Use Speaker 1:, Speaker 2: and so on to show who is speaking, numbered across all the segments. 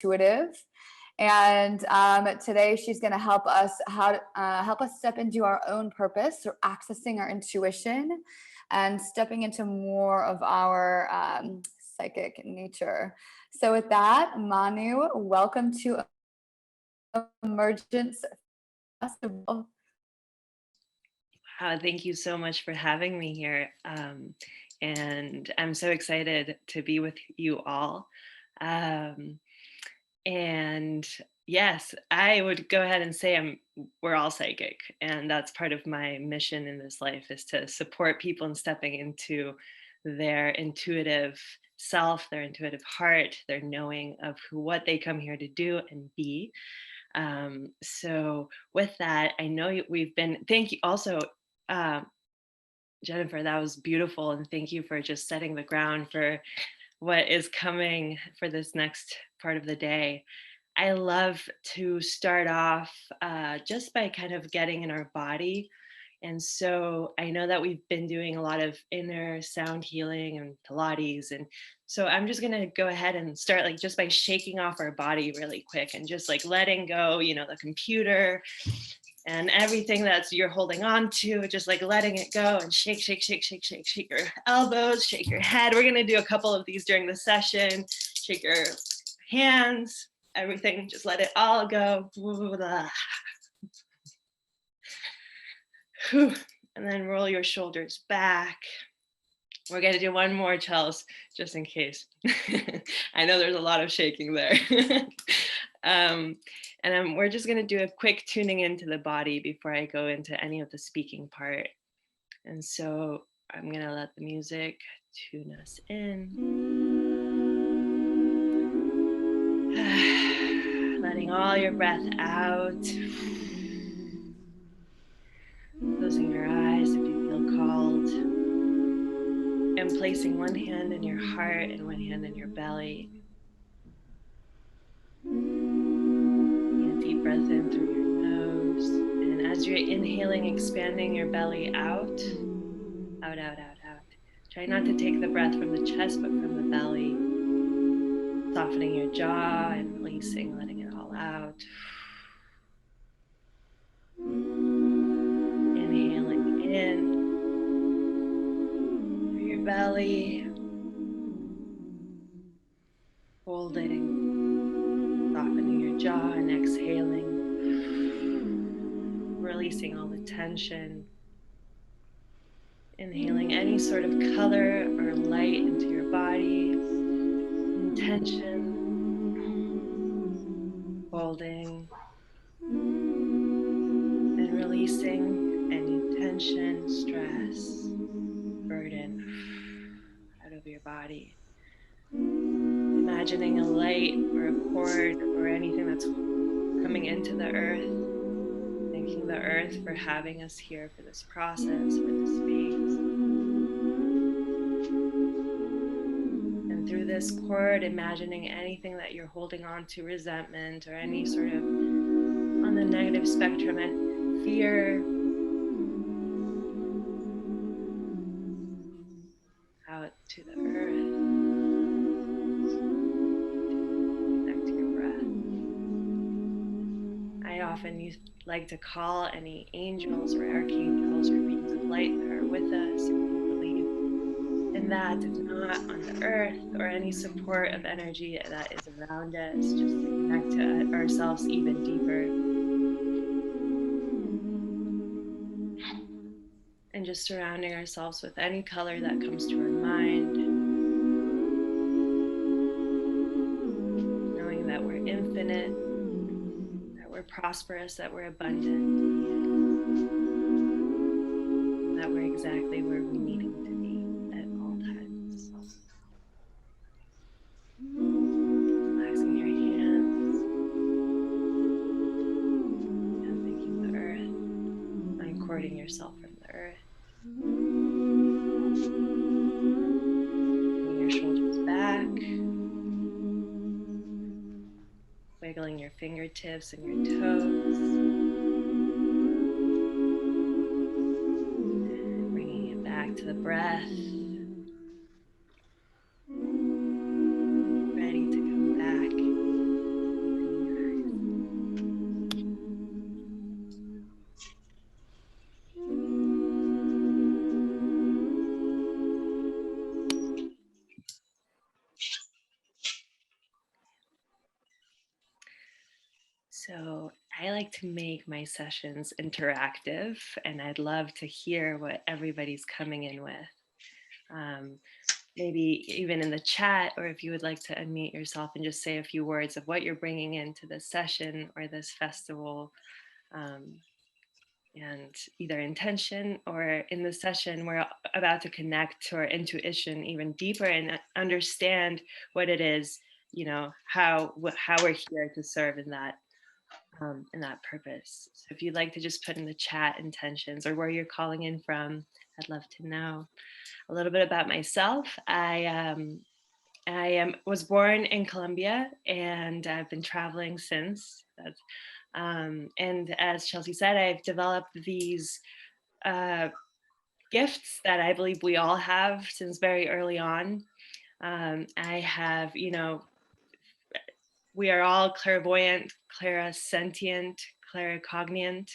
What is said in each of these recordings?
Speaker 1: intuitive. And today she's going to help us help us step into our own purpose, or accessing our intuition and stepping into more of our psychic nature. So with that, Manu, welcome to Emergence Festival.
Speaker 2: Thank you so much for having me here. And I'm so excited to be with you all. And yes, I would go ahead and say we're all psychic. And that's part of my mission in this life, is to support people in stepping into their intuitive self, their intuitive heart, their knowing of what they come here to do and be. So with that, I know thank you also, Jennifer, that was beautiful. And thank you for just setting the ground for what is coming for this next part of the day. I love to start off just by kind of getting in our body. And so I know that we've been doing a lot of inner sound healing and Pilates. And so I'm just going to go ahead and start just by shaking off our body really quick and just letting go, the computer and everything that's you're holding on to, just letting it go, and shake, shake, shake, shake, shake, shake your elbows, shake your head. We're going to do a couple of these during the session. Shake your hands, everything, just let it all go. And then roll your shoulders back. We're going to do one more, Chels, just in case. I know there's a lot of shaking there. And we're just going to do a quick tuning into the body before I go into any of the speaking part. And so I'm going to let the music tune us in. Letting all your breath out. Closing your eyes if you feel called. And placing one hand in your heart and one hand in your belly. Taking a deep breath in through your nose. And as you're inhaling, expanding your belly out. Out, out, out, out. Try not to take the breath from the chest, but from the belly. Softening your jaw and releasing, letting it all out. Inhaling in through your belly. Holding, softening your jaw, and exhaling. Releasing all the tension. Inhaling any sort of color or light into your body. Intention. Holding. And releasing any tension, stress, burden out of your body. Imagining a light or a cord or anything that's coming into the earth. Thanking the earth for having us here, for this process, for this space. And through this cord, imagining anything that you're holding on to, resentment or any sort of on the negative spectrum, and fear, out to the earth. Connect to your breath. I often like to call any angels or archangels or beings of light that are with us, if you believe in that, if not on the earth, or any support of energy that is around us, just to connect to ourselves even deeper. And just surrounding ourselves with any color that comes to our mind. Knowing that we're infinite, that we're prosperous, that we're abundant, and that we're exactly where we need to be at all times. Relaxing your hands. And thanking the earth. Uncording yourself from the earth. Bringing your shoulders back. Wiggling your fingertips and your toes. And bringing it back to the breath. Ready to come back So I like to make my sessions interactive, and I'd love to hear what everybody's coming in with. Um, Maybe even in the chat, or if you would like to unmute yourself and just say a few words of what you're bringing into this session or this festival. Um, and either intention or in the session, we're about to connect to our intuition even deeper and understand what it is, how we're here to serve in that purpose. So if you'd like to just put in the chat intentions or where you're calling in from, I'd love to know a little bit about myself. I was born in Colombia, and I've been traveling since. And as Chelsea said, I've developed these uh, gifts that I believe we all have since very early on. I have, we are all clairvoyant, clairsentient, claircognient,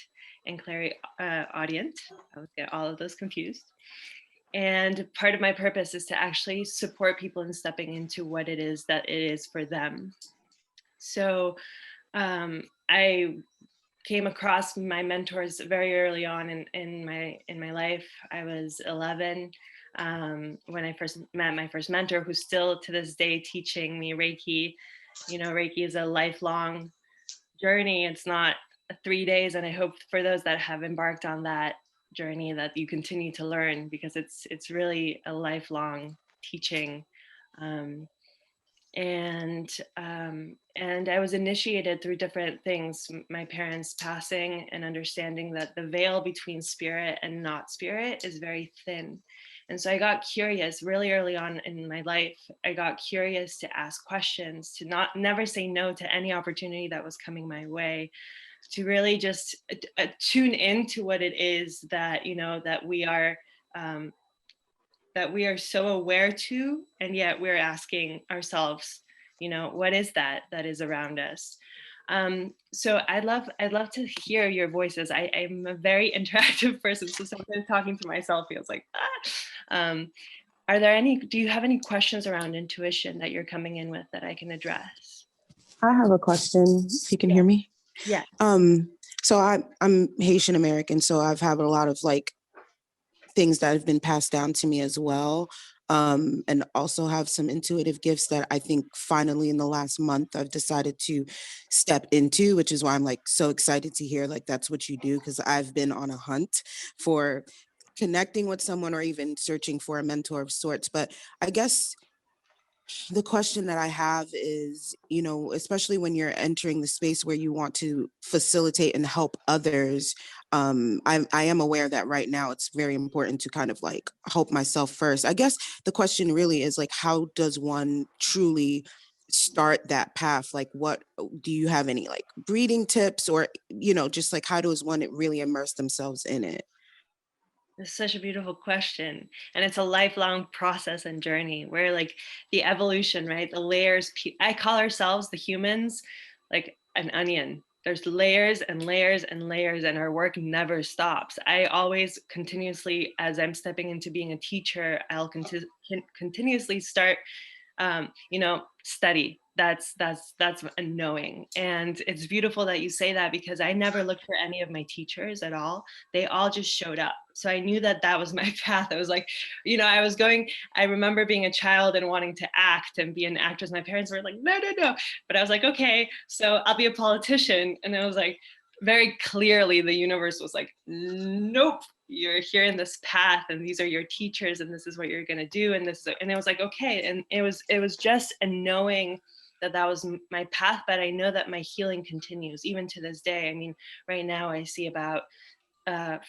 Speaker 2: and clairaudient. I always get all of those confused. And part of my purpose is to actually support people in stepping into what it is that it is for them. So I came across my mentors very early on in my life. I was 11 when I first met my first mentor, who's still to this day teaching me Reiki. Reiki is a lifelong journey. It's not 3 days, and I hope for those that have embarked on that journey that you continue to learn, because it's really a lifelong teaching. Um, and I was initiated through different things, my parents passing and understanding that the veil between spirit and not spirit is very thin. And so I got curious really early on in my life. I got curious to ask questions, to never say no to any opportunity that was coming my way, to really just tune into what it is that um, that we are so aware to, and yet we're asking ourselves, what is that is around us. So I'd love to hear your voices. I'm a very interactive person, so sometimes talking to myself feels like um, do you have any questions around intuition that you're coming in with that I can address?
Speaker 3: I have a question, if you can
Speaker 2: Yeah.
Speaker 3: hear me.
Speaker 2: Yeah.
Speaker 3: So I'm Haitian American, so I've had a lot of like things that have been passed down to me as well. And also have some intuitive gifts that I think finally in the last month I've decided to step into, which is why I'm like so excited to hear like that's what you do, because I've been on a hunt for connecting with someone or even searching for a mentor of sorts. But I guess the question that I have is, especially when you're entering the space where you want to facilitate and help others, I am aware that right now it's very important to kind of like help myself first. I guess the question really is like, how does one truly start that path? Like, what do you have any like breathing tips, or, just like how does one really immerse themselves in it?
Speaker 2: It's such a beautiful question. And it's a lifelong process and journey where, like, the evolution, right? The layers, I call ourselves the humans like an onion. There's layers and layers and layers, and our work never stops. I always continuously, as I'm stepping into being a teacher, I'll continuously start study. That's a knowing. And it's beautiful that you say that, because I never looked for any of my teachers at all. They all just showed up. So I knew that that was my path. I was like, I remember being a child and wanting to act and be an actress. My parents were like, no, no, no. But I was like, okay, so I'll be a politician. And I was like, very clearly the universe was like, nope, you're here in this path, and these are your teachers, and this is what you're going to do, and and it was like, okay. And it was just a knowing that that was my path. But I know that my healing continues even to this day. I mean, right now I see about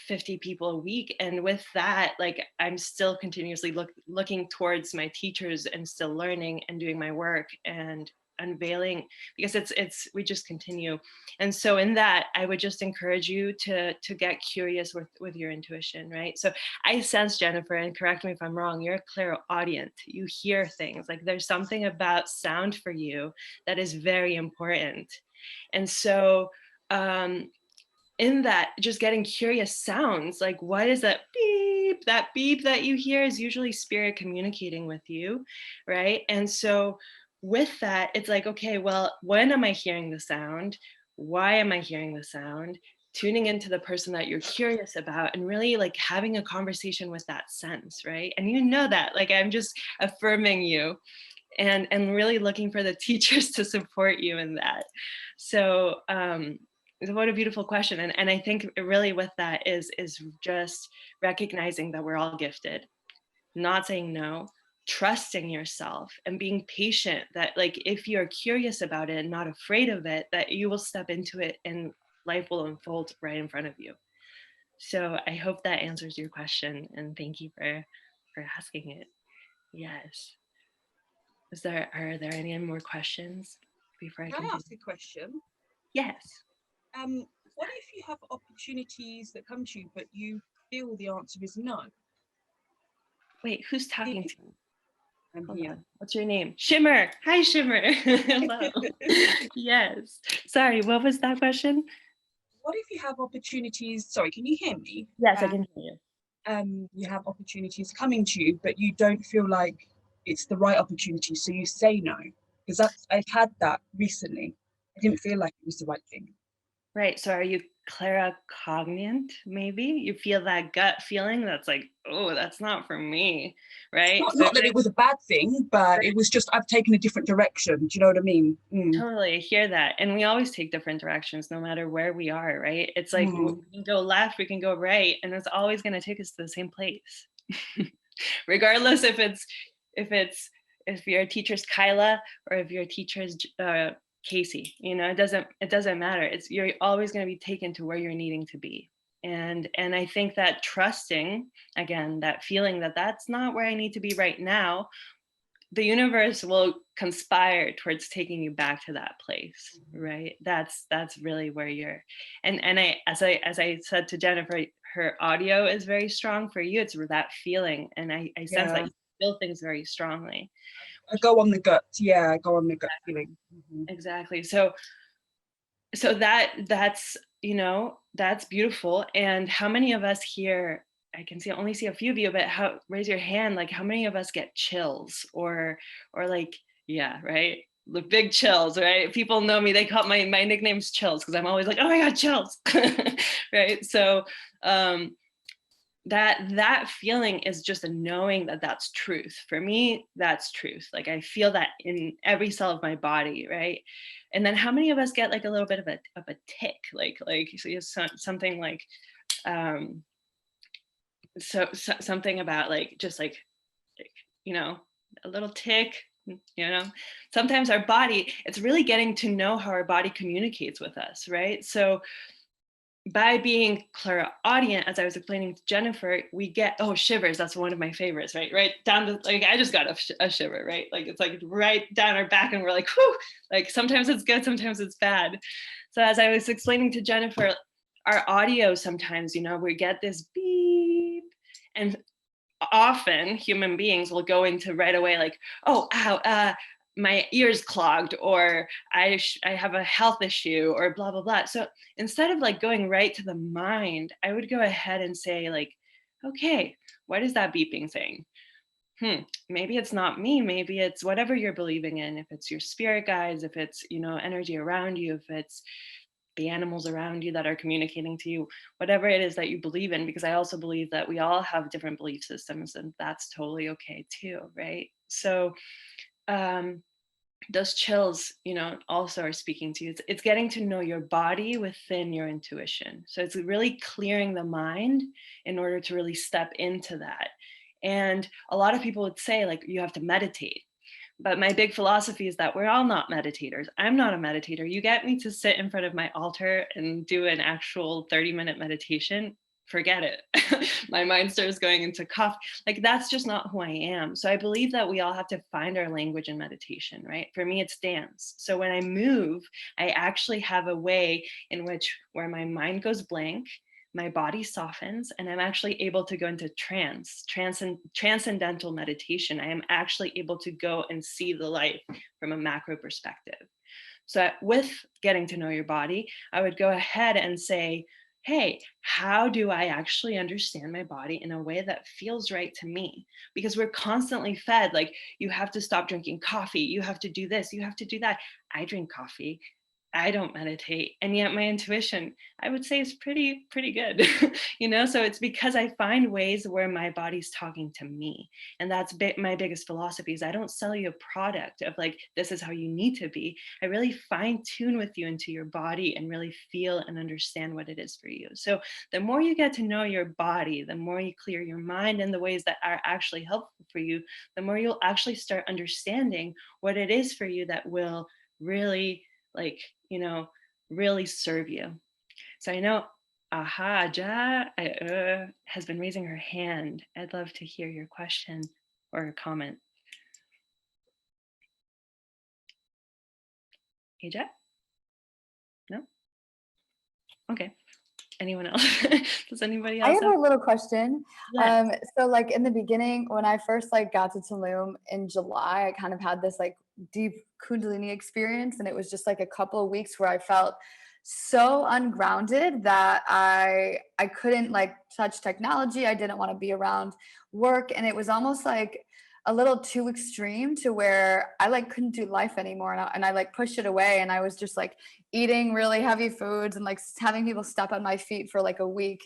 Speaker 2: 50 people a week, and with that, like, I'm still continuously looking towards my teachers and still learning and doing my work and unveiling, because it's we just continue. And so in that, I would just encourage you to get curious with your intuition, right? So I sense, Jennifer, and correct me if I'm wrong, you're a clairaudient. You hear things. Like, there's something about sound for you that is very important. And so in that, just getting curious sounds, like, what is that beep? That beep that you hear is usually spirit communicating with you, right? And so with that, it's like, okay, well, when am I hearing the sound? why am I hearing the sound? Tuning into the person that you're curious about and really like having a conversation with that sense, right? And you know that, like, I'm just affirming you and really looking for the teachers to support you in that. So what a beautiful question. And I think really with that is just recognizing that we're all gifted, not saying no, trusting yourself and being patient, that like if you're curious about it and not afraid of it, that you will step into it and life will unfold right in front of you. So I hope that answers your question, and thank you for asking it. Yes. Are there any more questions before I
Speaker 4: Can I
Speaker 2: continue?
Speaker 4: ask a question?
Speaker 2: Yes.
Speaker 4: What if you have opportunities that come to you, but you feel the answer is no?
Speaker 2: Wait, who's talking to me?
Speaker 4: I'm
Speaker 2: Hold
Speaker 4: here.
Speaker 2: on. What's your name? Shimmer. Hi, Shimmer. Hello. Yes. Sorry, what was that question?
Speaker 4: What if you have opportunities? Sorry, can you hear me?
Speaker 2: Yes, I can hear you.
Speaker 4: You have opportunities coming to you, but you don't feel like it's the right opportunity, so you say no. Because I've had that recently. I didn't feel like it was the right thing.
Speaker 2: Right. So are you claircognizant, maybe? You feel that gut feeling that's like, oh, that's not for me, right?
Speaker 4: Not that it was a bad thing, but it was just I've taken a different direction. Do you know what I mean?
Speaker 2: Totally, I hear that. And we always take different directions no matter where we are, right? It's like we can go left, we can go right, and it's always going to take us to the same place. Regardless if your teacher's Kyla or if your teacher's Casey, it doesn't matter. You're always going to be taken to where you're needing to be. And I think that trusting, again, that feeling that that's not where I need to be right now, the universe will conspire towards taking you back to that place, right? That's really where you're. And as I said to Jennifer, her audio is very strong for you. It's that feeling, and I sense that you feel things very strongly.
Speaker 4: I go on the gut. Yeah, I go on the gut feeling.
Speaker 2: Exactly. So that's that's beautiful. And how many of us here? I can only see a few of you, but raise your hand. Like, how many of us get chills or like, yeah, right? The big chills, right? People know me. They call my nickname's Chills because I'm always like, oh my God, chills, right? So that feeling is just a knowing that that's truth. For me, that's truth. Like, I feel that in every cell of my body, right? And then how many of us get like a little bit of a tick, like so something like so something about like just like a little tick, sometimes our body, it's really getting to know how our body communicates with us, right? So by being clairaudient, as I was explaining to Jennifer, we get shivers. That's one of my favorites, right down the, like, I just got a shiver, right? Like, it's like right down our back, and we're like, whew. Like, sometimes it's good, sometimes it's bad. So as I was explaining to Jennifer, our audio sometimes, we get this beep, and often human beings will go into right away like, oh, ow, my ear's clogged, or I have a health issue, or blah, blah, blah. So instead of like going right to the mind, I would go ahead and say like, okay, what is that beeping saying? Maybe it's not me, maybe it's whatever you're believing in. If it's your spirit guides, if it's, energy around you, if it's the animals around you that are communicating to you, whatever it is that you believe in, because I also believe that we all have different belief systems, and that's totally okay too, right? So those chills, also are speaking to you. It's getting to know your body within your intuition. So it's really clearing the mind in order to really step into that. And a lot of people would say like, you have to meditate. But my big philosophy is that we're all not meditators. I'm not a meditator. You get me to sit in front of my altar and do an actual 30-minute meditation, forget it. My mind starts going into cough. Like, that's just not who I am. So I believe that we all have to find our language in meditation, right? For me, it's dance. So when I move, I actually have a way in which where my mind goes blank, my body softens, and I'm actually able to go into transcendental meditation. I am actually able to go and see the life from a macro perspective. So with getting to know your body, I would go ahead and say, hey, how do I actually understand my body in a way that feels right to me? Because we're constantly fed, like, you have to stop drinking coffee, you have to do this, you have to do that. I drink coffee. I don't meditate, and yet my intuition, I would say, is pretty good. So it's because I find ways where my body's talking to me, and that's my biggest philosophy is I don't sell you a product of like, this is how you need to be. I really fine tune with you into your body and really feel and understand what it is for you. So the more you get to know your body, the more you clear your mind in the ways that are actually helpful for you, the more you'll actually start understanding what it is for you that will really, like, really serve you. So I know has been raising her hand. I'd love to hear your question or comment. Aja? No? Okay. Anyone else? Does anybody
Speaker 1: I
Speaker 2: else
Speaker 1: have a little question.
Speaker 2: Yes.
Speaker 1: So like in the beginning, when I first like got to Tulum in July, I kind of had this like deep Kundalini experience, and it was just like a couple of weeks where I felt so ungrounded that I couldn't like touch technology. I didn't want to be around work, and it was almost like a little too extreme to where I like couldn't do life anymore, and I like pushed it away, and I was just like eating really heavy foods and like having people step on my feet for like a week.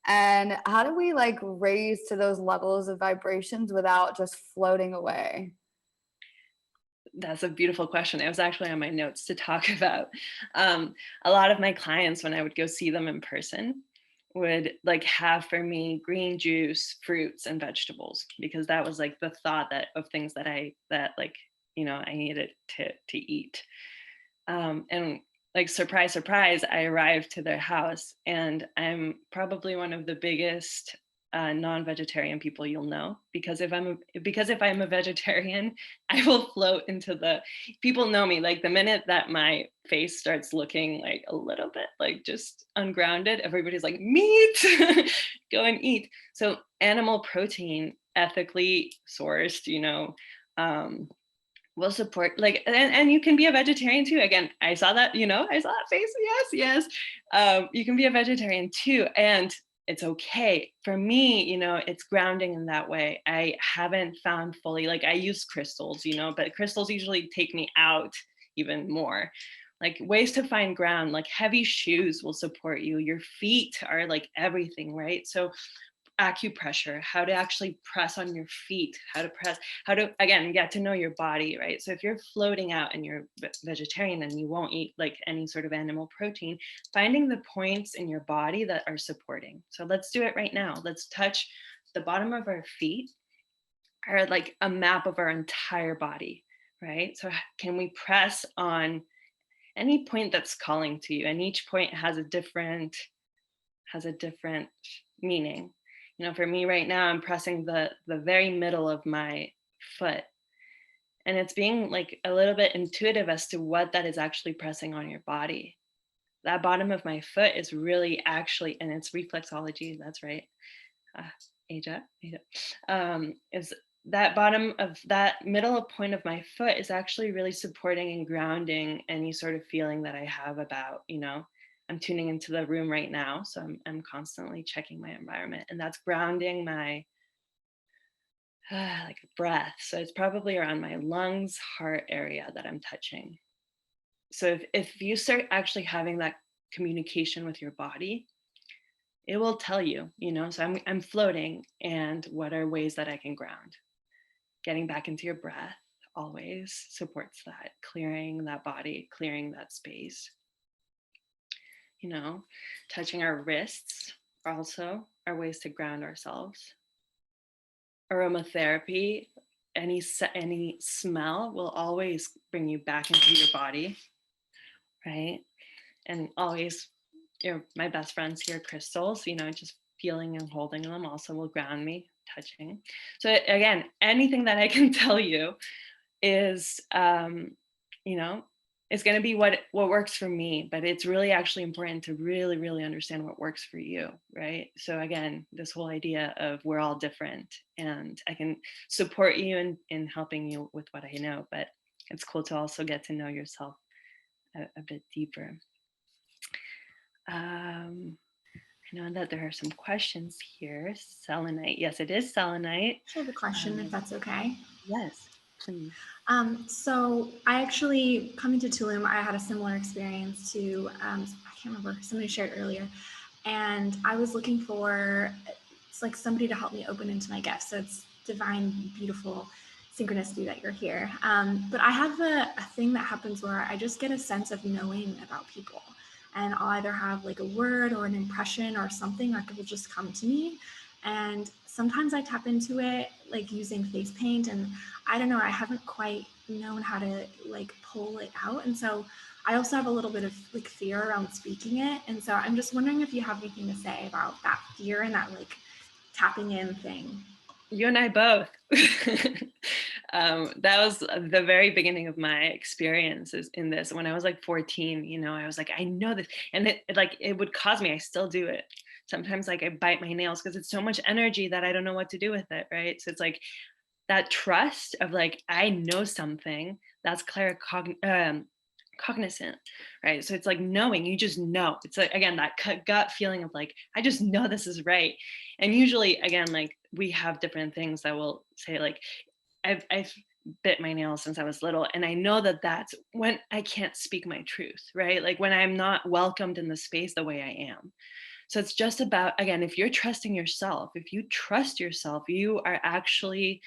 Speaker 1: And how do we like raise to those levels of vibrations without just floating away?
Speaker 2: That's a beautiful question. It was actually on my notes to talk about. A lot of my clients, when I would go see them in person, would like have for me green juice, fruits, and vegetables, because that was like the thought that of things that I needed to eat. And like, surprise, surprise, I arrived to their house, and I'm probably one of the biggest non-vegetarian people you'll know, because if I'm a vegetarian, I will float into the. People know me, like the minute that my face starts looking like a little bit like just ungrounded, everybody's like, meat, go and eat. So animal protein, ethically sourced, will support, like, and you can be a vegetarian too. Again, I saw that face. Yes. You can be a vegetarian too, and it's okay. For me, it's grounding in that way. I haven't found fully, like, I use crystals, but crystals usually take me out even more. Like, ways to find ground, like heavy shoes will support you. Your feet are like everything, right? So acupressure, how to actually press on your feet, how to again get to know your body, right? So if you're floating out and you're vegetarian and you won't eat like any sort of animal protein, finding the points in your body that are supporting. So let's do it right now. Let's touch the bottom of our feet, are like a map of our entire body, right? So can we press on any point that's calling to you? And each point has a different meaning. For me right now, I'm pressing the very middle of my foot, and it's being like a little bit intuitive as to what that is actually pressing on your body. That bottom of my foot is really actually, and it's reflexology, that's right. Aja. Is that bottom of that middle point of my foot is actually really supporting and grounding any sort of feeling that I have about, I'm tuning into the room right now. So I'm constantly checking my environment, and that's grounding my like breath. So it's probably around my lungs, heart area that I'm touching. So if you start actually having that communication with your body, it will tell you, so I'm floating, and what are ways that I can ground? Getting back into your breath always supports that, clearing that body, clearing that space. Touching our wrists also are ways to ground ourselves. Aromatherapy, any smell will always bring you back into your body, right? And always, my best friends here, crystals, just feeling and holding them also will ground me, touching. So again, anything that I can tell you is, it's going to be what works for me, but it's really actually important to really, really understand what works for you, right? So again, this whole idea of we're all different, and I can support you in helping you with what I know, but it's cool to also get to know yourself a bit deeper. I know that there are some questions here. Selenite. Yes, it is selenite.
Speaker 5: I have a question, if that's okay.
Speaker 2: Yes.
Speaker 5: So I actually, coming to Tulum, I had a similar experience to, I can't remember, somebody shared earlier. And I was looking for, it's like somebody to help me open into my gifts. So it's divine, beautiful synchronicity that you're here. But I have a thing that happens where I just get a sense of knowing about people. And I'll either have like a word or an impression or something that will just come to me. And sometimes I tap into it like using face paint, and I don't know, I haven't quite known how to like pull it out. And so I also have a little bit of like fear around speaking it. And so I'm just wondering if you have anything to say about that fear and that like tapping in thing.
Speaker 2: You and I both. That was the very beginning of my experiences in this. When I was like 14, you know, I was like, I know this. And it would cause me, I still do it. Sometimes like I bite my nails because it's so much energy that I don't know what to do with it, right? So it's like that trust of like, I know something, that's cognizant, right? So it's like knowing, you just know. It's like, again, that gut feeling of like, I just know this is right. And usually, again, like we have different things that will say like, I've bit my nails since I was little. And I know that that's when I can't speak my truth, right? Like when I'm not welcomed in the space the way I am. So it's just about, again, if you're trusting yourself, if you trust yourself, you are actually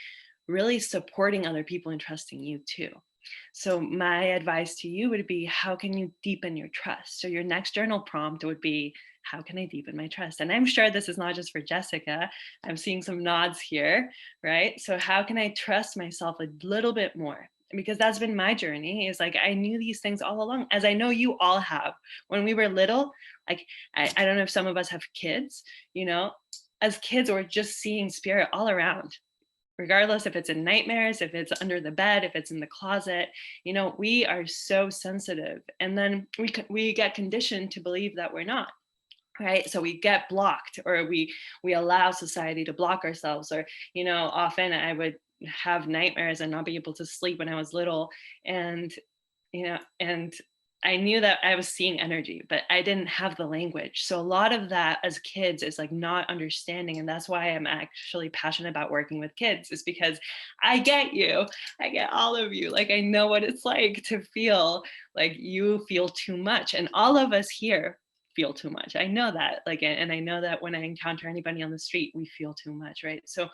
Speaker 2: really supporting other people and trusting you too. So my advice to you would be, how can you deepen your trust? So your next journal prompt would be, how can I deepen my trust? And I'm sure this is not just for Jessica. I'm seeing some nods here, right? So how can I trust myself a little bit more? Because that's been my journey, is like, I knew these things all along, as I know you all have. When we were little, like, I don't know if some of us have kids, you know, as kids, we're just seeing spirit all around, regardless if it's in nightmares, if it's under the bed, if it's in the closet. You know, we are so sensitive. And then we get conditioned to believe that we're not. Right. So we get blocked, or we allow society to block ourselves. Or, you know, often I would have nightmares and not be able to sleep when I was little. And, you know, and I knew that I was seeing energy, but I didn't have the language. So a lot of that as kids is like not understanding. And that's why I'm actually passionate about working with kids, is because I get you. I get all of you. Like, I know what it's like to feel like you feel too much. And all of us here feel too much. I know that, like, and I know that when I encounter anybody on the street, we feel too much, right? So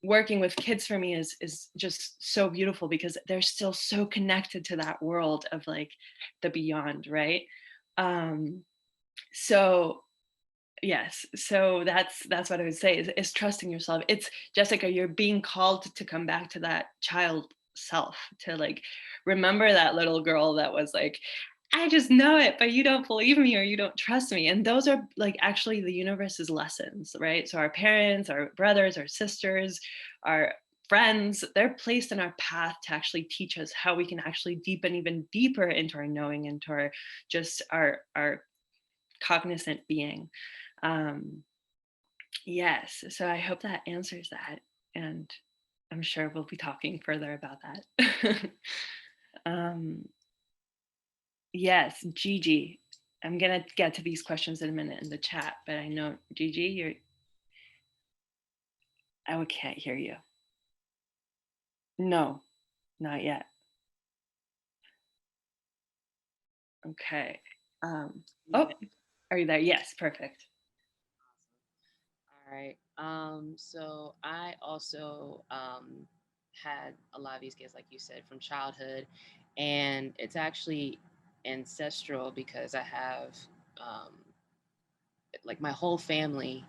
Speaker 2: working with kids for me is just so beautiful, because they're still so connected to that world of like the beyond, right? So yes, so that's what I would say is trusting yourself. It's, Jessica, you're being called to come back to that child self, to like remember that little girl that was like, I just know it, but you don't believe me or you don't trust me. And those are like actually the universe's lessons, right? So our parents, our brothers, our sisters, our friends, they're placed in our path to actually teach us how we can actually deepen even deeper into our knowing, into our just our cognizant being. Yes, so I hope that answers that. And I'm sure we'll be talking further about that. Yes, Gigi. I'm gonna get to these questions in a minute in the chat, but I know Gigi, I can't hear you. No, not yet. Okay. Oh, are you there? Yes, perfect.
Speaker 6: All right. So I also had a lot of these gifts, like you said, from childhood, and it's actually ancestral because I have um, like my whole family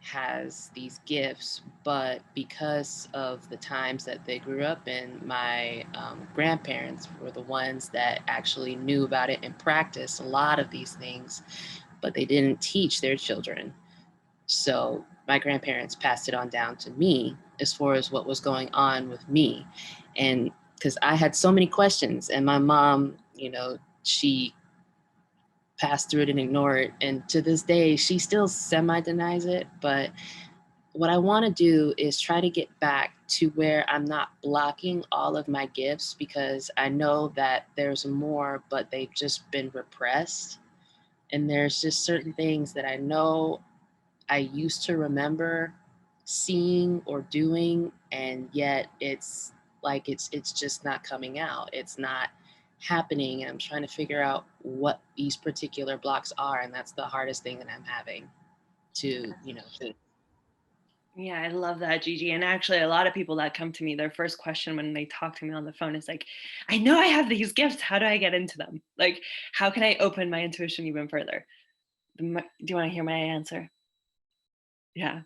Speaker 6: has these gifts, but because of the times that they grew up in, my grandparents were the ones that actually knew about it and practiced a lot of these things, but they didn't teach their children. So my grandparents passed it on down to me as far as what was going on with me. And because I had so many questions, and my mom, you know, she passed through it and ignored it. And to this day, she still semi denies it. But what I want to do is try to get back to where I'm not blocking all of my gifts, because I know that there's more, but they've just been repressed. And there's just certain things that I know I used to remember seeing or doing, and yet it's like it's just not coming out. It's not happening. And I'm trying to figure out what these particular blocks are. And that's the hardest thing that I'm having to, think.
Speaker 2: Yeah, I love that, Gigi. And actually, a lot of people that come to me, their first question when they talk to me on the phone is like, I know I have these gifts. How do I get into them? Like, how can I open my intuition even further? Do you want to hear my answer? Yeah.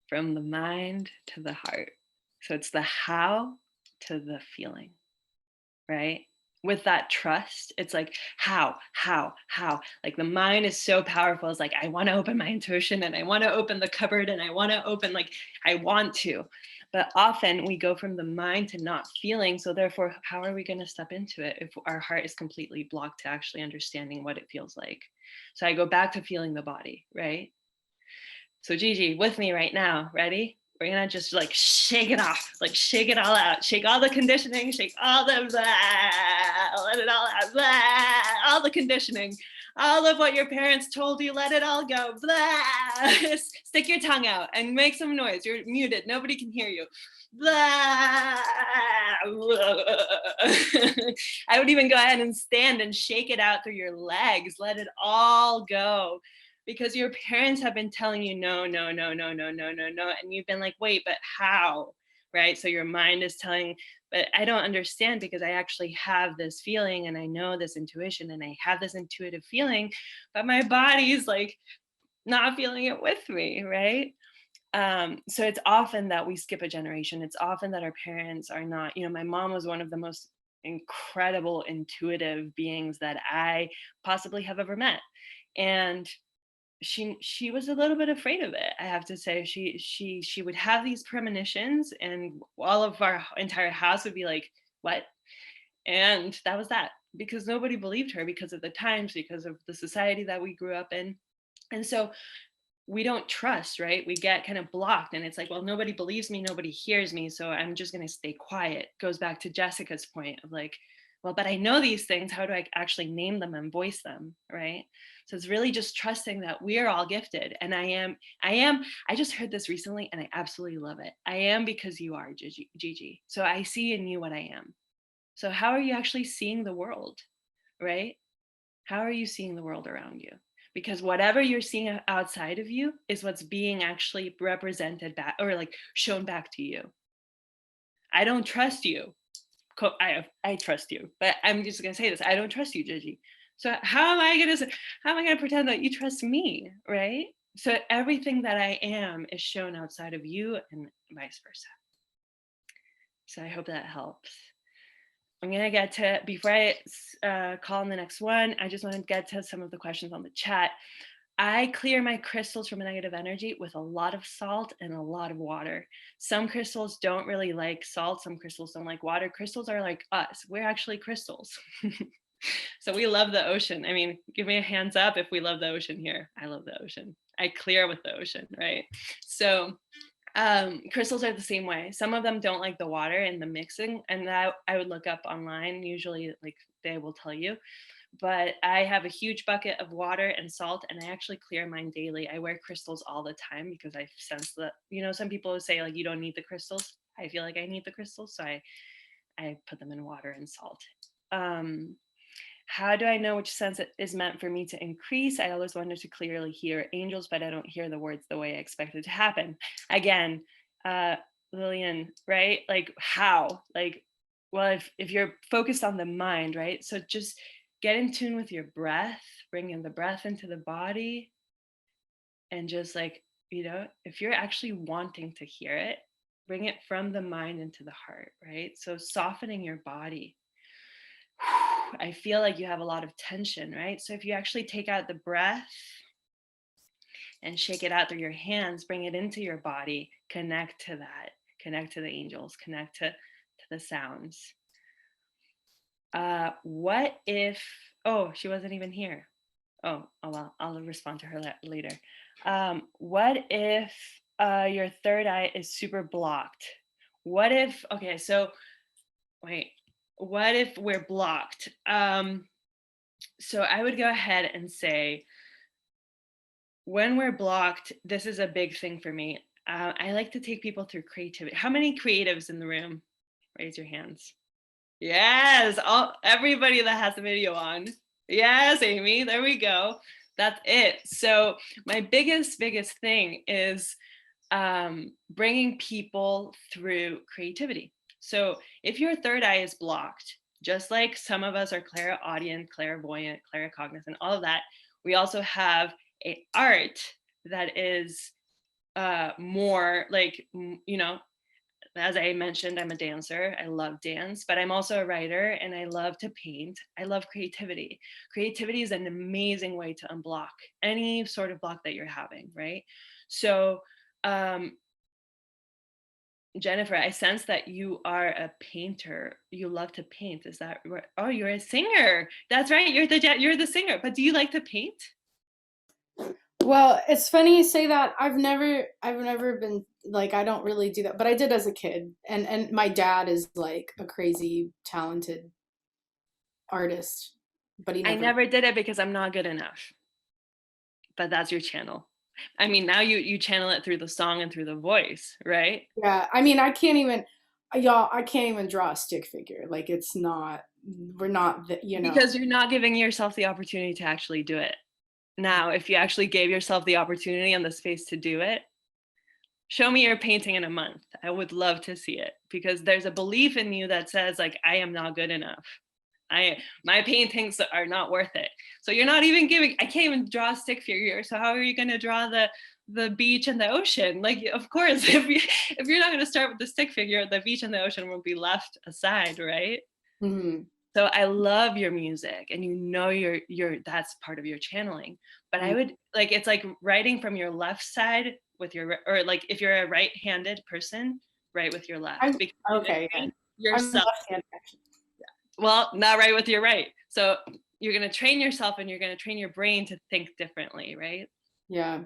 Speaker 2: From the mind to the heart. So it's the how to the feeling, right? With that trust, it's like, how? Like the mind is so powerful. It's like, I want to open my intuition and I want to open the cupboard and I want to open, like, I want to. But often we go from the mind to not feeling. So therefore, how are we going to step into it if our heart is completely blocked to actually understanding what it feels like? So I go back to feeling the body, right? So Gigi, with me right now, ready? We're gonna just like shake it off, like shake it all out, shake all the conditioning, shake all the blah, let it all out, blah, all the conditioning, all of what your parents told you, let it all go, blah. Stick your tongue out and make some noise. You're muted, nobody can hear you. Blah. I would even go ahead and stand and shake it out through your legs, let it all go. Because your parents have been telling you no, and you've been like, wait, but how, right? So your mind is telling, but I don't understand because I actually have this feeling and I know this intuition and I have this intuitive feeling, but my body's like not feeling it with me, right? So it's often that we skip a generation. It's often that our parents are not, my mom was one of the most incredible intuitive beings that I possibly have ever met. And she was a little bit afraid of it, I have to say. She would have these premonitions and all of our entire house would be like, what? And that was that, because nobody believed her because of the times, because of the society that we grew up in. And so we don't trust, right? We get kind of blocked and it's like, well, nobody believes me, nobody hears me, so I'm just going to stay quiet. Goes back to Jessica's point of like, well, but I know these things, how do I actually name them and voice them, right? So it's really just trusting that we are all gifted. And I just heard this recently and I absolutely love it. I am because you are, Gigi. So I see in you what I am. So how are you actually seeing the world, right? How are you seeing the world around you? Because whatever you're seeing outside of you is what's being actually represented back or like shown back to you. I don't trust you. I trust you, but I'm just gonna say this. I don't trust you, Gigi. So how am I gonna pretend that you trust me, right? So everything that I am is shown outside of you and vice versa. So I hope that helps. I'm gonna get to, before I call on the next one, I just want to get to some of the questions on the chat. I clear my crystals from negative energy with a lot of salt and a lot of water. Some crystals don't really like salt. Some crystals don't like water. Crystals are like us. We're actually crystals. So we love the ocean. I mean, give me a hands up if we love the ocean here. I love the ocean. I clear with the ocean, right? So crystals are the same way. Some of them don't like the water and the mixing, and that I would look up online. Usually, like, they will tell you. But I have a huge bucket of water and salt, and I actually clear mine daily. I wear crystals all the time because I sense that, some people say like, you don't need the crystals. I feel like I need the crystals, so I put them in water and salt. How do I know which sense it is meant for me to increase? I always wanted to clearly hear angels, but I don't hear the words the way I expect it to happen. Again, Lillian, right? Like how? Like, well, if you're focused on the mind, right? So just get in tune with your breath, bring in the breath into the body, and just like, if you're actually wanting to hear it, bring it from the mind into the heart, right? So softening your body. I feel like you have a lot of tension, right? So if you actually take out the breath and shake it out through your hands, bring it into your body, connect to that, connect to the angels, connect to the sounds. What if, oh, she wasn't even here. Oh well, I'll respond to her later. What if your third eye is super blocked? What if, okay, so wait, what if we're blocked? So I would go ahead and say, when we're blocked, this is a big thing for me. I like to take people through creativity. How many creatives in the room? Raise your hands. Yes, everybody that has the video on. Yes, Amy, there we go. That's it. So my biggest thing is bringing people through creativity. So if your third eye is blocked, just like some of us are clairaudient, clairvoyant, claircognizant, all of that, we also have a art that is more like, you know, as I mentioned, I'm a dancer. I love dance, but I'm also a writer and I love to paint. I love creativity. Creativity is an amazing way to unblock any sort of block that you're having, right? So, Jennifer, I sense that you are a painter. You love to paint. Is that right? Oh, you're a singer. That's right. You're the singer. But do you like to paint?
Speaker 7: Well, it's funny you say that. I've never been like, I don't really do that, but I did as a kid. And my dad is like a crazy talented artist, but
Speaker 2: I never did it because I'm not good enough. But that's your channel. I mean, now you channel it through the song and through the voice, right?
Speaker 7: Yeah, I mean, I can't even draw a stick figure. Like, it's not, we're not, you know.
Speaker 2: Because you're not giving yourself the opportunity to actually do it. Now, if you actually gave yourself the opportunity and the space to do it, show me your painting in a month. I would love to see it, because there's a belief in you that says, like, I am not good enough. My paintings are not worth it. So you're not even giving, I can't even draw a stick figure. So how are you going to draw the beach and the ocean? Like, of course, if you're not going to start with the stick figure, the beach and the ocean will be left aside, right?
Speaker 7: Mm-hmm.
Speaker 2: So I love your music, and you know you're that's part of your channeling. But I would like, it's like writing from your left side with your, or like if you're a right-handed person, write with your left.
Speaker 7: Okay, yeah.
Speaker 2: Yourself. Well, not right with your right. So you're going to train yourself and you're going to train your brain to think differently, right?
Speaker 7: Yeah.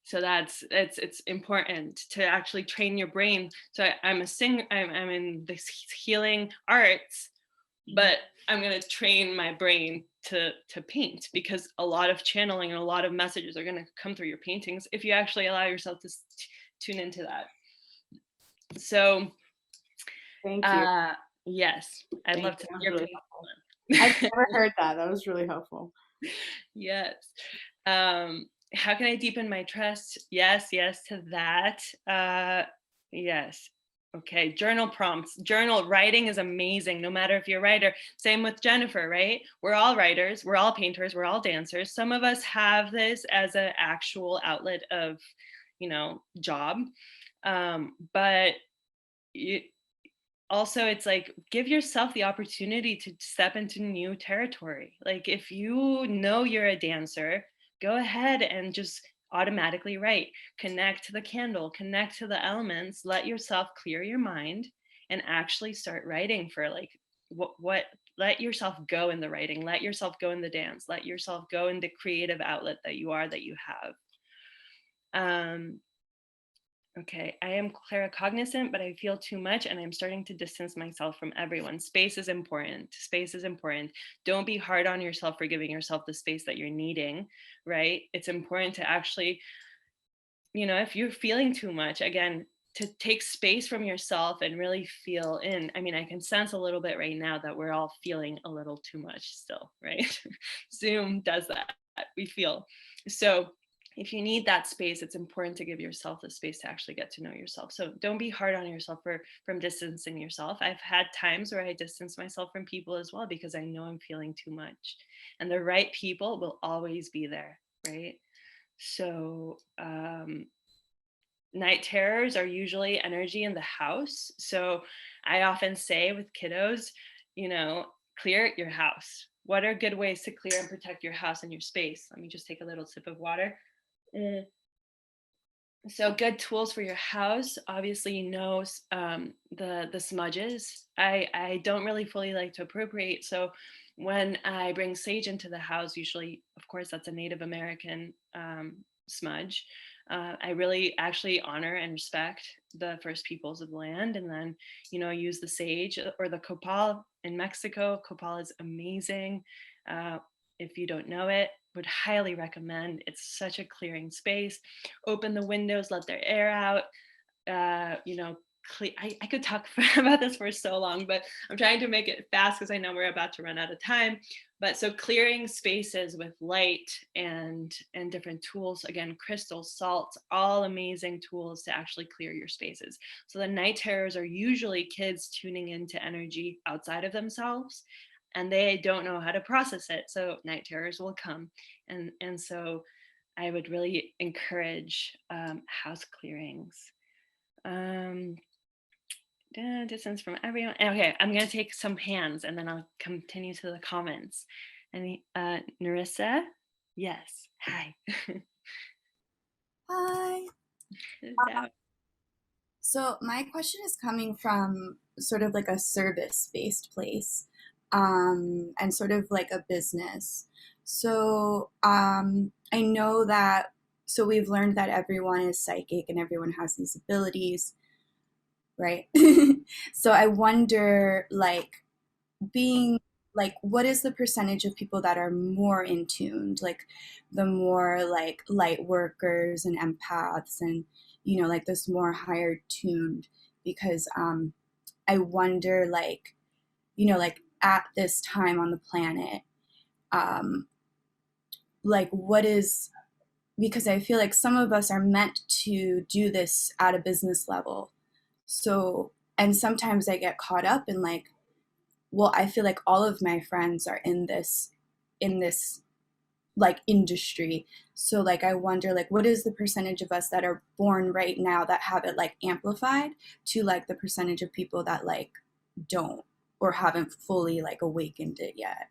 Speaker 2: So it's important to actually train your brain. So I'm a singer, I'm in the healing arts, but I'm going to train my brain to paint, because a lot of channeling and a lot of messages are going to come through your paintings if you actually allow yourself to tune into that. So
Speaker 7: thank you.
Speaker 2: Yes, I'd love to see your painting.
Speaker 7: I've never heard that. That was really helpful.
Speaker 2: Yes. How can I deepen my trust? Yes to that. Yes. Okay, journal prompts. Journal writing is amazing, no matter if you're a writer. Same with Jennifer, right? We're all writers, we're all painters, we're all dancers. Some of us have this as an actual outlet of, job. But also, it's like, give yourself the opportunity to step into new territory. Like, if you know you're a dancer, go ahead and just automatically write. Connect to the candle, connect to the elements, let yourself clear your mind and actually start writing for like what let yourself go in the writing, let yourself go in the dance, let yourself go in the creative outlet that you have. Okay, I am claircognizant, but I feel too much and I'm starting to distance myself from everyone. Space is important. Space is important. Don't be hard on yourself for giving yourself the space that you're needing, right? It's important to actually, if you're feeling too much, again, to take space from yourself and really feel in. I mean, I can sense a little bit right now that we're all feeling a little too much still, right? Zoom does that. We feel. So if you need that space, it's important to give yourself the space to actually get to know yourself. So don't be hard on yourself from distancing yourself. I've had times where I distance myself from people as well, because I know I'm feeling too much, and the right people will always be there, right? So night terrors are usually energy in the house. So I often say with kiddos, clear your house. What are good ways to clear and protect your house and your space? Let me just take a little sip of water. So good tools for your house, obviously, the smudges. I don't really fully like to appropriate. So when I bring sage into the house, usually, of course, that's a Native American smudge. I really actually honor and respect the first peoples of the land, and then, use the sage or the copal in Mexico. Copal is amazing. If you don't know it, would highly recommend. It's such a clearing space. Open the windows, let their air out. You know, I could talk about this for so long, but I'm trying to make it fast because I know we're about to run out of time. But so clearing spaces with light and different tools, again, crystals, salts, all amazing tools to actually clear your spaces. So the night terrors are usually kids tuning into energy outside of themselves, and they don't know how to process it. So night terrors will come, and so I would really encourage house clearings. Distance from everyone. Okay, I'm gonna take some hands and then I'll continue to the comments. And Narissa, yes, hi.
Speaker 8: Hi.
Speaker 2: Now-
Speaker 8: So my question is coming from sort of like a service-based place, and sort of like a business. So I know that, so we've learned that everyone is psychic and everyone has these abilities, right? So I wonder, like, being like, what is the percentage of people that are more in tuned, like the more like light workers and empaths and, you know, like this more higher tuned? Because I wonder, like, you know, like at this time on the planet, um like what is, because I feel like some of us are meant to do this at a business level. So, and sometimes I get caught up in like, well, I feel like all of my friends are in this like industry. So like I wonder, like, what is the percentage of us that are born right now that have it like amplified to like the percentage of people that like don't or haven't fully like awakened it yet?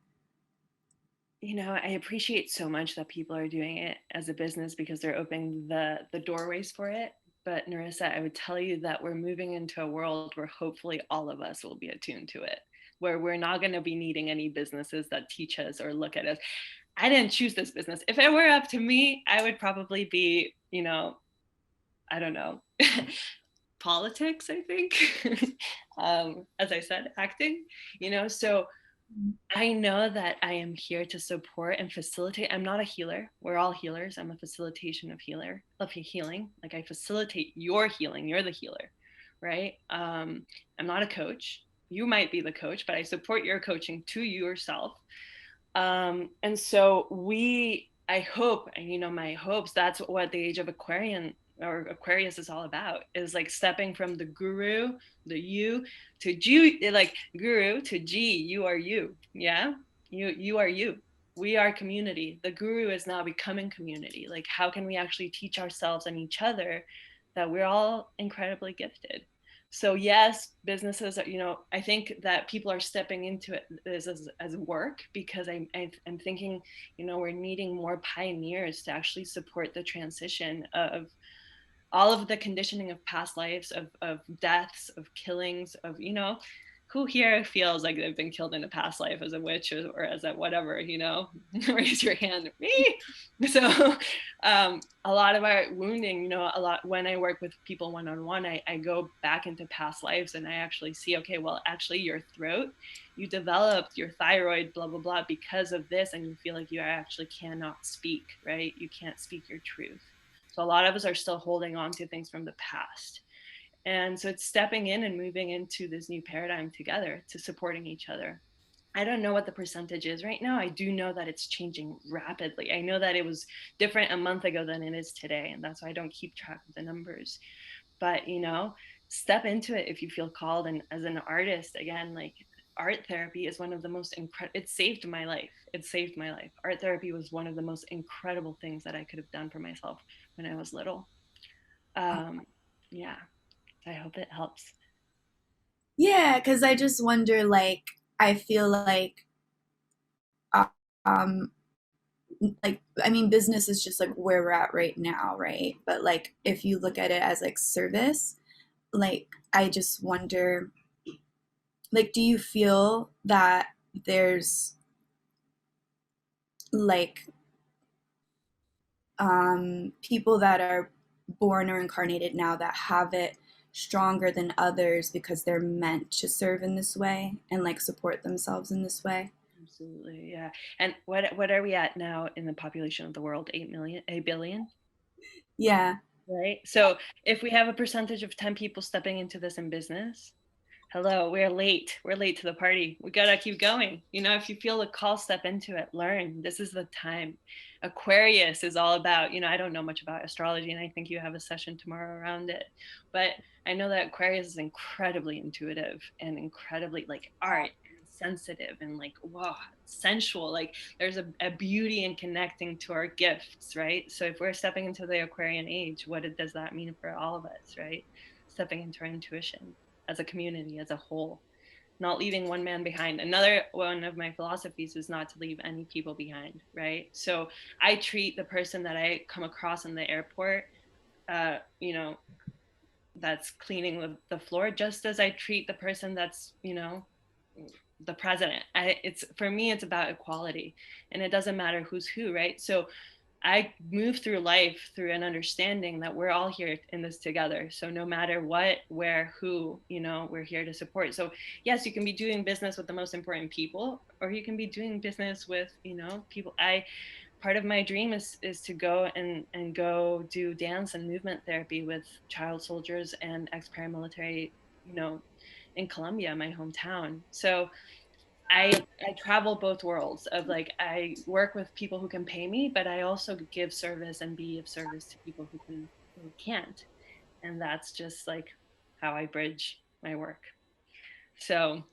Speaker 2: You know, I appreciate so much that people are doing it as a business because they're opening the doorways for it. But Narissa, I would tell you that we're moving into a world where hopefully all of us will be attuned to it, where we're not going to be needing any businesses that teach us or look at us. I didn't choose this business. If it were up to me, I would probably be, you know, I don't know, politics, I think. As I said, acting, you know, so I know that I am here to support and facilitate. I'm not a healer. We're all healers. I'm a facilitation of healing. Like I facilitate your healing. You're the healer, right? I'm not a coach. You might be the coach, but I support your coaching to yourself. And so I hope, and you know, my hopes, that's what the age of Aquarius is all about, is like stepping from the guru, the you, to G, like guru to G, you are you. Yeah. You are you. We are community. The guru is now becoming community. Like, how can we actually teach ourselves and each other that we're all incredibly gifted? So yes, businesses are, you know, I think that people are stepping into it as work, because I'm thinking, you know, we're needing more pioneers to actually support the transition of all of the conditioning of past lives, of deaths, of killings, of, you know, who here feels like they've been killed in a past life as a witch or as a whatever, you know, raise your hand. Me. So a lot of our wounding, you know, a lot, when I work with people one-on-one, I go back into past lives and I actually see, okay, well, actually your throat, you developed your thyroid, blah, blah, blah, because of this. And you feel like you actually cannot speak, right? You can't speak your truth. So a lot of us are still holding on to things from the past. And so it's stepping in and moving into this new paradigm together to supporting each other. I don't know what the percentage is right now. I do know that it's changing rapidly. I know that it was different a month ago than it is today. And that's why I don't keep track of the numbers. But, you know, step into it if you feel called. And as an artist, again, like art therapy is one of the most incredible, it saved my life. It saved my life. Art therapy was one of the most incredible things that I could have done for myself when I was little. Yeah. I hope it helps.
Speaker 8: Yeah, because I just wonder, like, I feel um, like, I mean, business is just like where we're at right now, right? But like, if you look at it as like service, like, I just wonder, like, do you feel that there's like people that are born or incarnated now that have it stronger than others because they're meant to serve in this way and like support themselves in this way?
Speaker 2: Absolutely. Yeah. And what are we at now in the population of the world? 8 billion?
Speaker 8: Yeah.
Speaker 2: Right. So if we have a percentage of 10 people stepping into this in business, hello, we're late. We're late to the party. We gotta keep going. You know, if you feel the call, step into it, learn. This is the time. Aquarius is all about, you know, I don't know much about astrology, and I think you have a session tomorrow around it. But I know that Aquarius is incredibly intuitive and incredibly like art and sensitive and like, whoa, sensual. Like there's a beauty in connecting to our gifts, right? So if we're stepping into the Aquarian age, what does that mean for all of us, right? Stepping into our intuition as a community, as a whole, not leaving one man behind. Another one of my philosophies is not to leave any people behind, right? So I treat the person that I come across in the airport, you know, that's cleaning the floor, just as I treat the person that's, you know, the president. It's for me, it's about equality, and it doesn't matter who's who, right? So I move through life through an understanding that we're all here in this together. So no matter what, where, who, you know, we're here to support. So yes, you can be doing business with the most important people, or you can be doing business with, you know, people. Part of my dream is to go and go do dance and movement therapy with child soldiers and ex-paramilitary, you know, in Colombia, my hometown. So I travel both worlds of like, I work with people who can pay me, but I also give service and be of service to people who can't. And that's just like how I bridge my work. So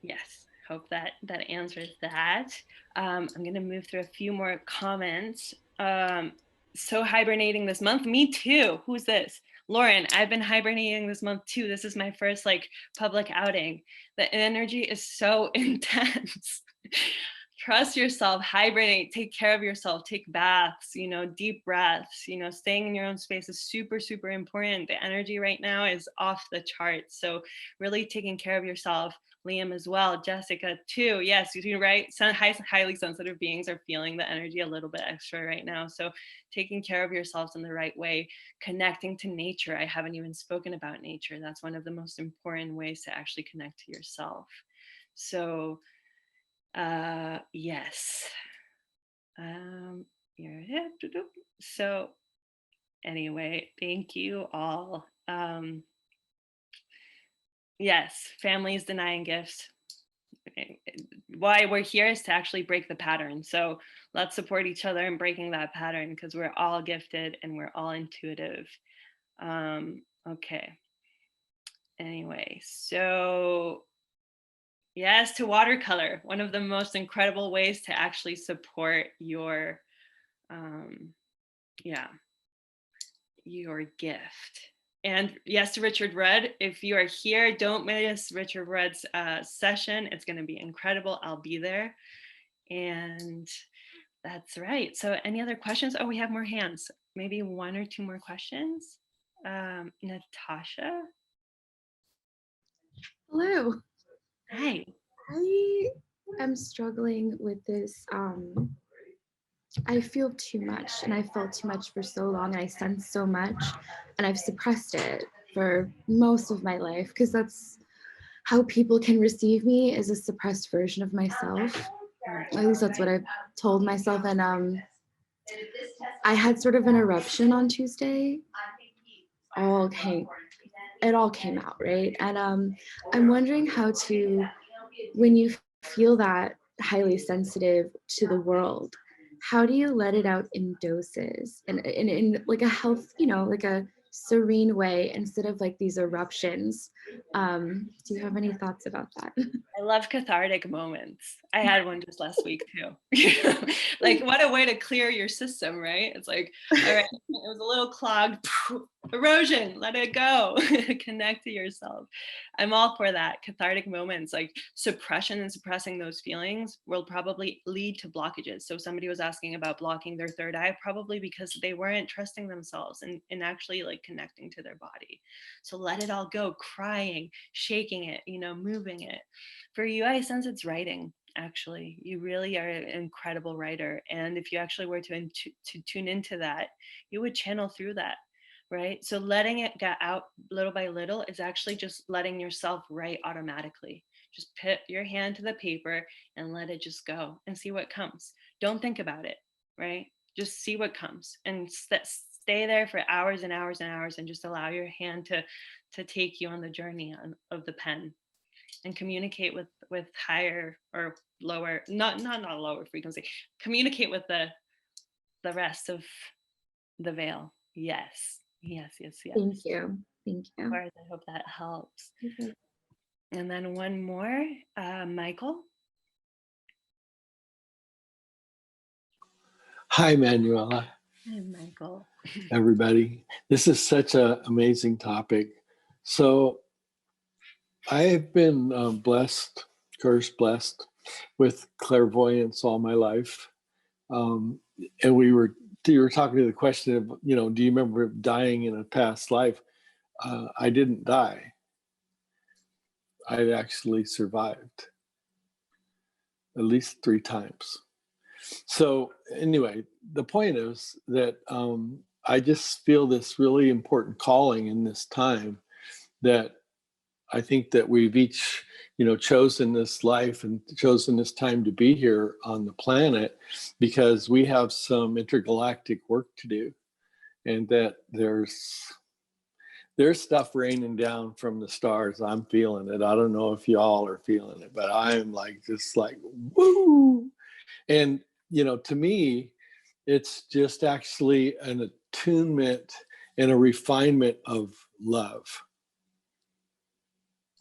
Speaker 2: yes, hope that answers that. I'm gonna move through a few more comments. So hibernating this month, me too. Who's this? Lauren, I've been hibernating this month too. This is my first like public outing. The energy is so intense. Trust yourself, hibernate, take care of yourself, take baths, you know, deep breaths, you know, staying in your own space is super, super important. The energy right now is off the charts. So really taking care of yourself. Liam as well, Jessica too. Yes, you're right. Highly sensitive beings are feeling the energy a little bit extra right now. So taking care of yourselves in the right way, connecting to nature. I haven't even spoken about nature. That's one of the most important ways to actually connect to yourself. So yes. So anyway, thank you all. Yes, families denying gifts. Why we're here is to actually break the pattern. So let's support each other in breaking that pattern, because we're all gifted and we're all intuitive. Okay. Anyway, so yes, to watercolor, one of the most incredible ways to actually support your, your gift. And yes, Richard Rudd, if you are here, don't miss Richard Rudd's session. It's going to be incredible. I'll be there. And that's right. So any other questions? Oh, we have more hands. Maybe one or two more questions. Natasha?
Speaker 9: Hello.
Speaker 2: Hi.
Speaker 9: I am struggling with this. I feel too much, and I felt too much for so long, and I sense so much, and I've suppressed it for most of my life, because that's how people can receive me, is a suppressed version of myself. At least that's what I've told myself. And I had sort of an eruption on Tuesday. It all came out, right? And I'm wondering how to, when you feel that highly sensitive to the world, how do you let it out in doses and in like a health, you know, like a serene way, instead of like these eruptions? Do you have any thoughts about that?
Speaker 2: I love cathartic moments. I had one just last week too. Like, what a way to clear your system, right? It's like, all right, it was a little clogged. Erosion, let it go. Connect to yourself. I'm all for that. Cathartic moments, like suppression and suppressing those feelings, will probably lead to blockages. So somebody was asking about blocking their third eye, probably because they weren't trusting themselves and actually like connecting to their body. So let it all go, crying, shaking it, you know, moving it. For you, I sense it's writing. Actually, you really are an incredible writer. And if you actually were to tune into that, you would channel through that, right? So letting it get out little by little is actually just letting yourself write automatically. Just put your hand to the paper and let it just go and see what comes. Don't think about it, right? Just see what comes and stay there for hours and hours and hours and just allow your hand to take you on the journey of the pen, and communicate with higher or lower, not lower frequency, communicate with the rest of the veil. Yes.
Speaker 9: Thank you. Thank
Speaker 2: Of
Speaker 9: you.
Speaker 2: course, I hope that helps.
Speaker 9: Mhm.
Speaker 2: And then one more, Michael.
Speaker 10: Hi, Manuela,
Speaker 2: Hi, Michael.
Speaker 10: everybody. This is such an amazing topic. So I have been blessed, cursed, blessed with clairvoyance all my life. And you were talking to the question of, do you remember dying in a past life? I didn't die. I actually survived at least 3 times. So anyway, the point is that I just feel this really important calling in this time, that I think that we've each, chosen this life and chosen this time to be here on the planet because we have some intergalactic work to do, and that there's stuff raining down from the stars. I'm feeling it. I don't know if y'all are feeling it, but I'm just like, woo. And, to me, it's just actually an attunement and a refinement of love.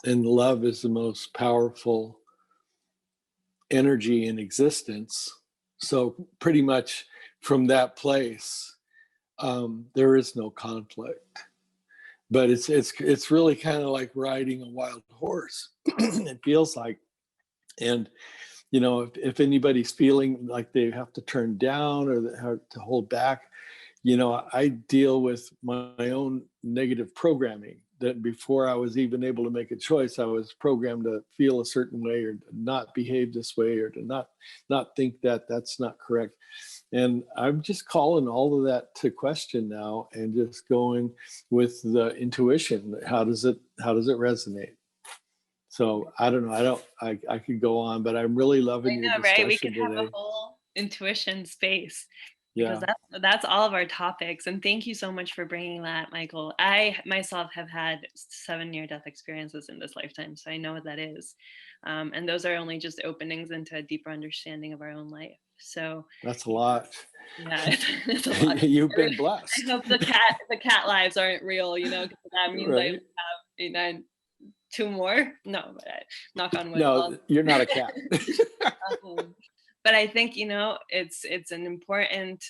Speaker 10: And love is the most powerful energy in existence. So pretty much from that place, there is no conflict. But it's really kind of like riding a wild horse. It feels like. And if anybody's feeling like they have to turn down or they have to hold back, I deal with my own negative programming, that before I was even able to make a choice, I was programmed to feel a certain way or not behave this way or to not think that that's not correct. And I'm just calling all of that to question now and just going with the intuition. How does it resonate? So I don't know. I could go on, but I'm really loving your discussion
Speaker 2: Right? We could have
Speaker 10: today.
Speaker 2: a whole intuition space, because
Speaker 10: Yeah,
Speaker 2: that's all of our topics. And thank you so much for bringing that, Michael. I myself have had 7 near-death experiences in this lifetime, so I know what that is. And those are only just openings into a deeper understanding of our own life. So
Speaker 10: that's a lot.
Speaker 2: yeah, it's a lot.
Speaker 10: You've been blessed.
Speaker 2: I hope the cat lives aren't real, because that means I
Speaker 10: Right?
Speaker 2: have 2 more. No, but knock on wood.
Speaker 10: No, you're not a cat.
Speaker 2: But I think it's an important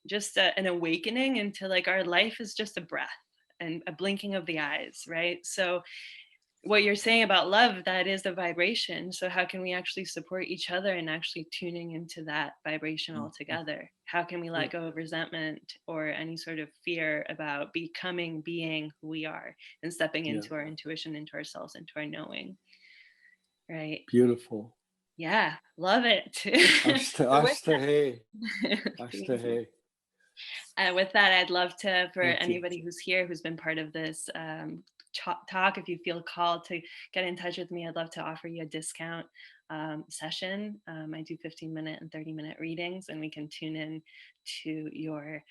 Speaker 2: just an awakening into like our life is just a breath and a blinking of the eyes, right? So what you're saying about love, that is the vibration. So how can we actually support each other in actually tuning into that vibration altogether? How can we let go of resentment or any sort of fear about being who we are and stepping into our intuition, into ourselves, into our knowing, right?
Speaker 10: Beautiful.
Speaker 2: Yeah, love it. With that, I'd love to, for anybody who's here, who's been part of this talk, if you feel called to get in touch with me, I'd love to offer you a discount session. I do 15-minute and 30-minute readings, and we can tune in to your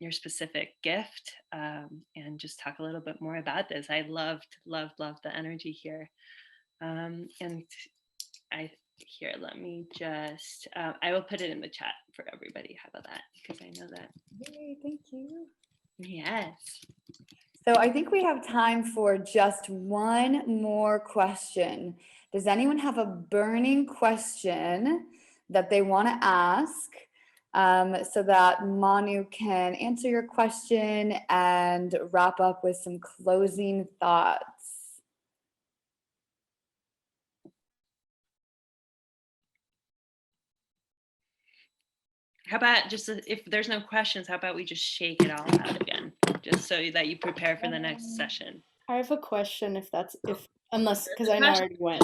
Speaker 2: specific gift and just talk a little bit more about this. I love the energy here. And let me just, I will put it in the chat for everybody. How about that? Because I know that.
Speaker 1: Yay, thank you.
Speaker 2: Yes.
Speaker 1: So I think we have time for just one more question. Does anyone have a burning question that they want to ask so that Manu can answer your question and wrap up with some closing thoughts?
Speaker 2: How about just if there's no questions, how about we just shake it all out again, just so that you prepare for the next session.
Speaker 7: I have a question because I know I already went.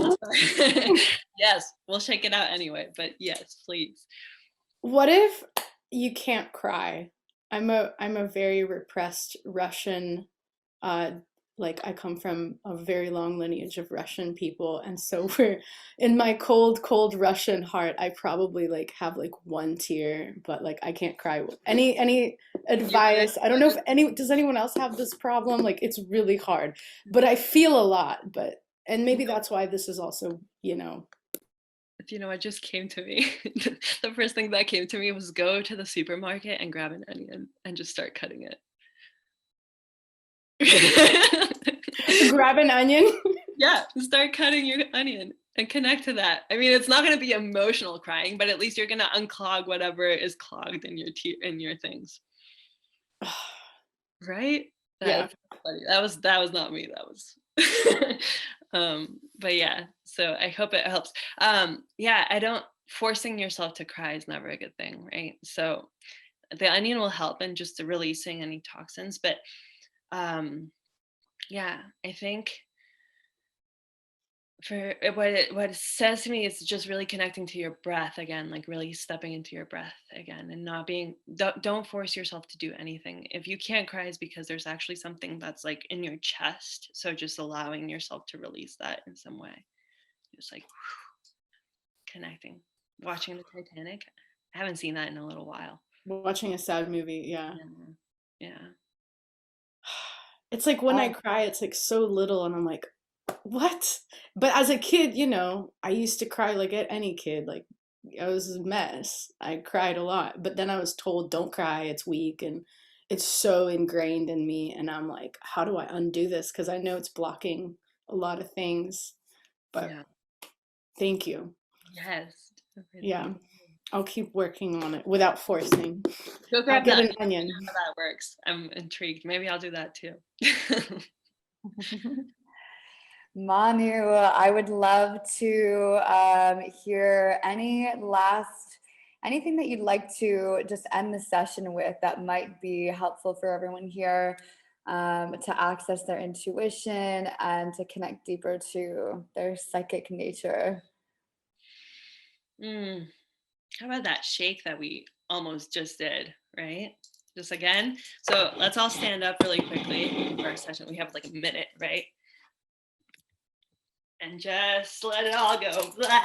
Speaker 2: Yes, we'll shake it out anyway, but yes, please.
Speaker 7: What if you can't cry? I'm a very repressed Russian like I come from a very long lineage of Russian people, and so we're in my cold Russian heart, I probably like have like one tear, but like I can't cry. Any advice? I don't know if does anyone else have this problem? Like it's really hard, but I feel a lot, and maybe that's why this is also, you know.
Speaker 2: You know what just came to me? The first thing that came to me was go to the supermarket and grab an onion and just start cutting it.
Speaker 7: Grab an onion?
Speaker 2: Yeah, start cutting your onion and connect to that. I mean, it's not going to be emotional crying, but at least you're going to unclog whatever is clogged in your things. Right?
Speaker 7: Yeah.
Speaker 2: That was not me. That was but yeah, so I hope it helps. Yeah, forcing yourself to cry is never a good thing, right? So the onion will help in just releasing any toxins, but yeah, I think for what it says to me is just really connecting to your breath again, like really stepping into your breath again, and not being, don't force yourself to do anything. If you can't cry, is because there's actually something that's like in your chest. So just allowing yourself to release that in some way, just like connecting. Watching the Titanic, I haven't seen that in a little while.
Speaker 7: Watching a sad movie, yeah.
Speaker 2: Yeah.
Speaker 7: It's like when I cry, it's like so little, and I'm like, what? But as a kid, you know, I used to cry like any kid. Like I was a mess. I cried a lot, but then I was told, don't cry, it's weak, and it's so ingrained in me. And I'm like, how do I undo this? Because I know it's blocking a lot of things. But yeah. Thank you.
Speaker 2: Yes.
Speaker 7: Yeah. I'll keep working on it without forcing.
Speaker 2: Go grab
Speaker 7: I'll get an onion.
Speaker 2: How that works. I'm intrigued. Maybe I'll do that too.
Speaker 1: Manu, I would love to hear anything that you'd like to just end the session with that might be helpful for everyone here to access their intuition and to connect deeper to their psychic nature.
Speaker 2: How about that shake that we almost just did, right? Just again. So let's all stand up really quickly for our session. We have like a minute, right? And just let it all go. Blah.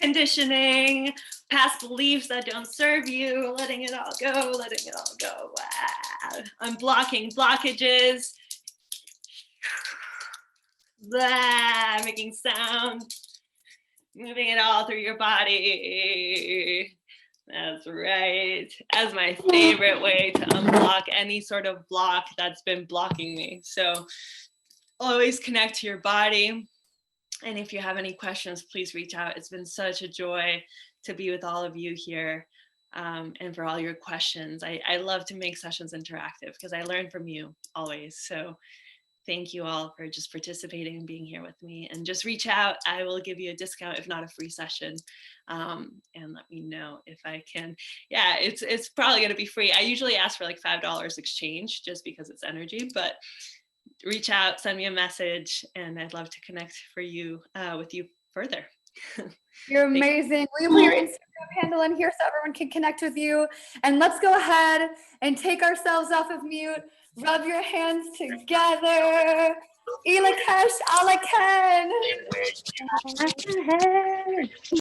Speaker 2: Conditioning, past beliefs that don't serve you, letting it all go, letting it all go. Blah. Unblocking blockages. Blah. Making sound. Moving it all through your body. That's right. That's my favorite way to unblock any sort of block that's been blocking me. So always connect to your body. And if you have any questions, please reach out. It's been such a joy to be with all of you here and for all your questions. I love to make sessions interactive because I learn from you always. So thank you all for just participating and being here with me, and just reach out. I will give you a discount, if not a free session, and let me know if I can. Yeah, it's probably going to be free. I usually ask for like $5 exchange just because it's energy, but reach out, send me a message, and I'd love to connect with you further.
Speaker 1: You're amazing. Will you put your Instagram handle in here so everyone can connect with you? And let's go ahead and take ourselves off of mute. Rub your hands together. Ilakesh Alaken.